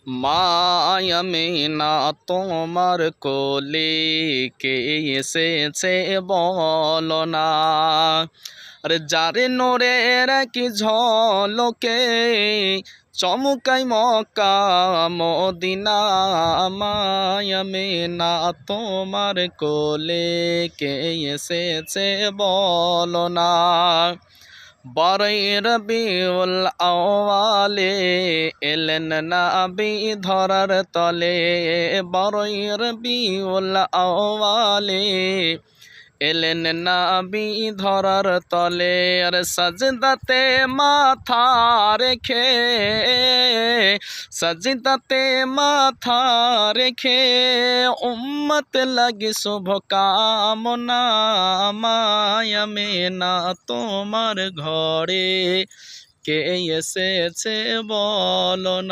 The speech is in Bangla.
মায়া আমিনা তোমার কোলে কে এসেছে বলো না। আরে যারে নোরের কি ঝলকে চমকাই মক্কা মদিনা। মায়া আমিনা তোমার কোলে কে এসেছে বলো না। বারই রবিউল আউয়ালে এলেন নবী ধরার তলে। বারই রবিউল আউয়ালে এলেন নবী ধরার তলে। আর সাজদাতে মাথা রেখে, সাজদাতে মাথা রেখে উম্মত লাগি শুভ কামনা। মায়া আমিনা তোমার ঘরে কে এসেছে বলো না।